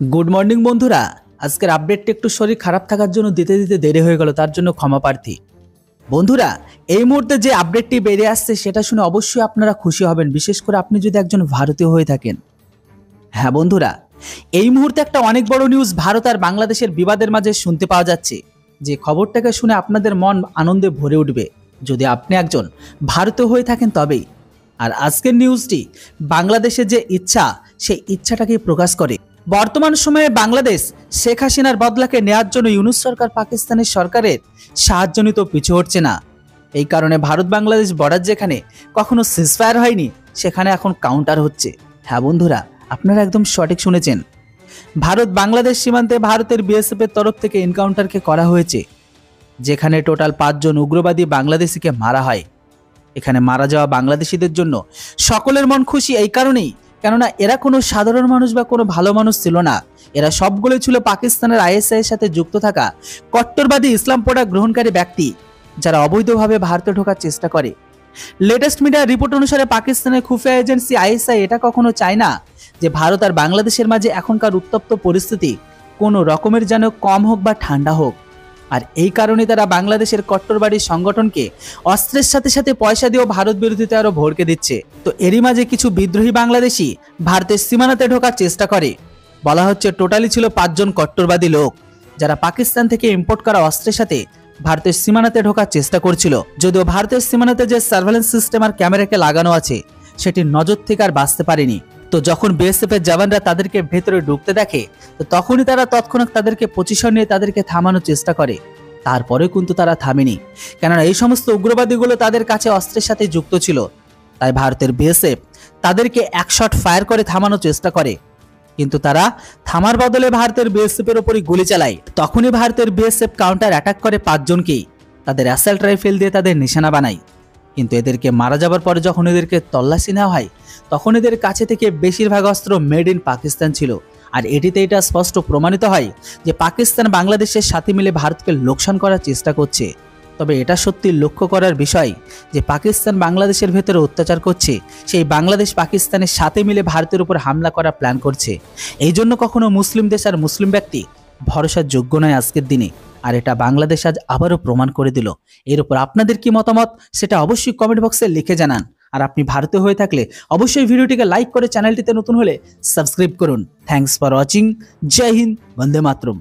Good morning বন্ধুরা। আজকের আপডেটটি একটু শরীর খারাপ থাকার জন্য দিতে দেরি হয়ে গেল, তার জন্য ক্ষমা প্রার্থী। বন্ধুরা, এই মুহূর্তে যে আপডেটটি বেরিয়ে আসছে সেটা শুনে অবশ্যই আপনারা খুশি হবেন, বিশেষ করে আপনি যদি একজন ভারতীয় হয়ে থাকেন। হ্যাঁ বন্ধুরা, এই মুহূর্তে একটা অনেক বড় নিউজ ভারত আর বাংলাদেশের বিবাদের মাঝে শুনতে পাওয়া যাচ্ছে, যে খবরটাকে শুনে আপনাদের মন আনন্দে ভরে উঠবে যদি আপনি একজন ভারতীয় হয়ে থাকেন তবেই। আর আজকের নিউজটি বাংলাদেশের যে ইচ্ছা সেই ইচ্ছাটাকে প্রকাশ করে। বর্তমান সময়ে বাংলাদেশ শেখ হাসিনার বদলাকে নেওয়ার জন্য ইউনূস সরকার পাকিস্তানের সরকারের সাহায্য নিতে পিছু হটছে না। এই কারণে ভারত বাংলাদেশ বর্ডার যেখানে কখনো সিজফায়ার হয়নি সেখানে এখন কাউন্টার হচ্ছে। হ্যাঁ বন্ধুরা, আপনারা একদম সঠিক শুনেছেন। ভারত বাংলাদেশ সীমান্তে ভারতের বিএসএফ এর তরফ থেকে এনকাউন্টারকে করা হয়েছে, যেখানে টোটাল 5 জন উগ্রবাদী বাংলাদেশিকে মারা হয়। এখানে মারা যাওয়া বাংলাদেশিদের জন্য সকলের মন খুশি এই কারণেই, কেননা এরা কোনো সাধারণ মানুষ বা কোনো ভালো মানুষ ছিল না। এরা সবগুলো ছিল পাকিস্তানের আইএসআই এর সাথে যুক্ত থাকা কট্টরবাদী ইসলাম পড়া গ্রহণকারী ব্যক্তি, যারা অবৈধভাবে ভারতে ঢোকার চেষ্টা করে। লেটেস্ট মিডিয়া রিপোর্ট অনুসারে পাকিস্তানের খুফিয়া এজেন্সি আইএসআই এটা কখনো চায় না যে ভারত আর বাংলাদেশের মাঝে এখনকার উত্তপ্ত পরিস্থিতি কোনো রকমের যেন কম হোক বা ঠান্ডা হোক। আর এই কারণে তারা বাংলাদেশের কট্টরবাদী সংগঠনকে অস্ত্রের সাথে সাথে পয়সা দিয়েও ভারত বিরোধিতা আরো ভড়কে দিচ্ছে। তো এরই মাঝে কিছু বিদ্রোহী বাংলাদেশি ভারতের সীমানাতে ঢোকার চেষ্টা করে। বলা হচ্ছে টোটালি ছিল 5 জন কট্টরবাদী লোক, যারা পাকিস্তান থেকে ইম্পোর্ট করা অস্ত্রের সাথে ভারতের সীমানাতে ঢোকার চেষ্টা করছিল। যদিও ভারতের সীমানাতে যে সার্ভেলেন্স সিস্টেম আর ক্যামেরাকে লাগানো আছে সেটি নজর থেকে আর বাঁচতে পারেনি। তো যখন বিএসএফ এর জওয়ানরা তাদেরকে ভেতরে ঢুকতে দেখে, তো তখনই তারা তৎক্ষণাৎ তাদেরকে পজিশন নিয়ে তাদেরকে থামানোর চেষ্টা করে। তারপরে কিন্তু তারা থামেনি, কেননা এই সমস্ত উগ্রবাদীগুলো তাদের কাছে অস্ত্রের সাথে যুক্ত ছিল। তাই ভারতের বিএসএফ তাদেরকে এক শট ফায়ার করে থামানোর চেষ্টা করে, কিন্তু তারা থামার বদলে ভারতের বিএসএফ এর উপরই গুলি চালায়। তখনই ভারতের বিএসএফ কাউন্টার অ্যাটাক করে 5 জনকেই তাদের অ্যাসাল্ট রাইফেল দিয়ে তাদের নিশানা বানায়। কিন্তু এদেরকে মারা যাবার পরে যখন এদেরকে তল্লাশি নেওয়া হয়, তখন এদের কাছে থেকে বেশিরভাগ অস্ত্র মেড ইন পাকিস্তান ছিল। আর এটিতে এটা স্পষ্ট প্রমাণিত হয় যে পাকিস্তান বাংলাদেশের সাথে মিলে ভারতকে লোকসান করার চেষ্টা করছে। তবে এটা সত্যি লক্ষ্য করার বিষয় যে পাকিস্তান বাংলাদেশের ভেতরে অত্যাচার করছে, সেই বাংলাদেশ পাকিস্তানের সাথে মিলে ভারতের উপর হামলা করার প্ল্যান করছে। এই জন্য কখনো মুসলিম দেশ আর মুসলিম ব্যক্তি ভরসার যোগ্য নয় আজকের দিনে। আর এটা বাংলাদেশ আজ আবারও প্রমাণ করে দিল। এর উপর আপনাদের কি মতামত সেটা অবশ্যই কমেন্ট বক্সে লিখে জানান। আর আপনি ভারতীয় হয়ে থাকলে অবশ্যই ভিডিওটিকে লাইক করে চ্যানেলটিতে নতুন হলে সাবস্ক্রাইব করুন। Thanks for watching. জয় হিন্দ, বন্দে মাতরম।